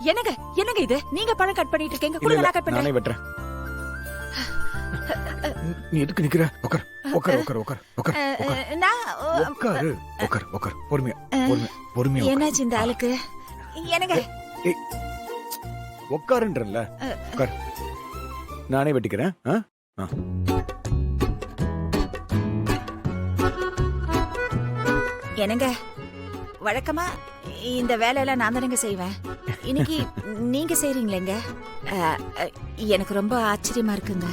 என்னங்க என்னங்க இது? நீங்க பழம் கட் பண்ணிட்டு இருக்கீங்க. குடுங்க, நான் கட் பண்றேன். நானே வெட்டுறேன். நீ எதுக்கு நிக்கிற? உட்கார் உட்கார் உட்கார் உட்கார் உட்கார் நான் உட்காரு உட்கார் உட்கார் பொறுமையா பொறுமையா பொறுமையா உட்கார். என்னாச்சு இந்த ஆளுக்கு? என்னங்க ஏய், உட்காருன்றல உட்கார். நானே வெட்டிக்கிறேன். என்னங்க வழக்கமா இந்த வேலையெல்லாம் நான் தானங்க செய்வேன். இன்னைக்கு நீங்க செய்றீங்களேங்க. எனக்கு ரொம்ப ஆச்சரியமா இருக்குங்க.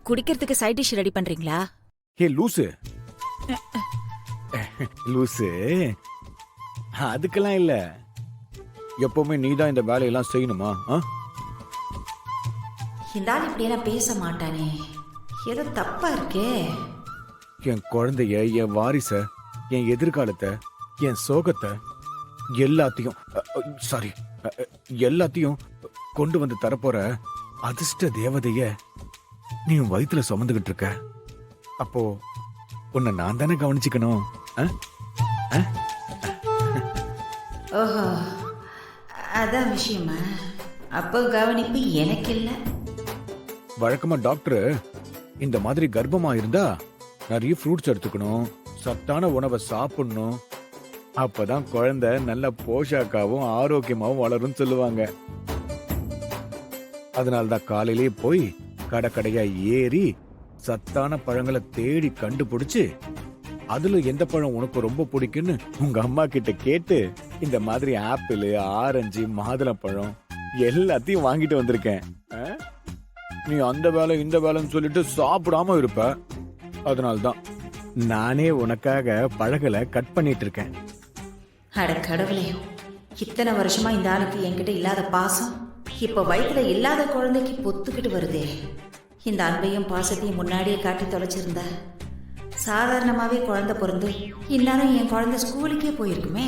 குடிக்கிறதுக்கு சைட் டிஷ் ரெடி பண்றீங்களா? ஏ லூசு லூசு, அதுக்கெல்லாம் இல்ல. எப்பவுமே நீதான் இந்த வேலையெல்லாம் செய்யணுமா? இந்த ஆள் இப்படியெல்லாம் பேச மாட்டானே, ஏதோ தப்பா இருக்கே. என் குழந்தைய, என் வாரிச, என் எதிர்காலத்தை, என் சோகத்தை எல்லாத்தையும் சாரி எல்லாத்தையும் கொண்டு வந்து தரப்போற அதிர்ஷ்ட தேவதைய நீ உன் வயித்துல சுமந்துகிட்டு இருக்க. அப்போ உன்னை நான் தானே கவனிச்சுக்கணும். ஓஹோ, அதான் விஷயமா? அப்போ கவனிப்பு எனக்கு இல்ல. வழக்கமா டாக்டர் இந்த மாதிரி கர்ப்பமா இருந்தா நிறைய ஃப்ரூட்ஸ் எடுத்துக்கணும், சத்தான உணவை சாப்பிடணும், அப்பதான் குழந்தை நல்ல போஷாக்காவும் ஆரோக்கியமாவும் வளரும் சொல்லுவாங்க. அதனாலதான் காலையிலேயே போய் கடைக்கடையா ஏறி சத்தான பழங்களை தேடி கண்டுபிடிச்சு அதுல எந்த பழம் உனக்கு ரொம்ப பிடிக்குன்னு உங்க அம்மா கிட்ட கேட்டு இந்த மாதிரி ஆப்பிள், ஆரஞ்சு, மாதுளம்பழம் எல்லாத்தையும் வாங்கிட்டு வந்திருக்கேன். நீ அந்த வேலை இந்த வேலைன்னு சொல்லிட்டு சாப்பிடாம இருப்ப. அதனால்தான் நானே உனக்காக பழங்களை கட் பண்ணிட்டு இருக்கேன். அட கடவுளே, இத்தனை வருஷமா இந்த ஆளுக்கு என்கிட்ட இல்லாத பாசம் இப்ப வயிற்றுல இல்லாத குழந்தைக்கு பொத்துக்கிட்டு வருதே. இந்த அன்பையும் பாசத்தையும் முன்னாடியே காட்டி தொலைச்சிருந்தா சாதாரணமாவே குழந்தை பிறந்து இந்நேரம் என் குழந்தை ஸ்கூலுக்கே போயிருக்குமே.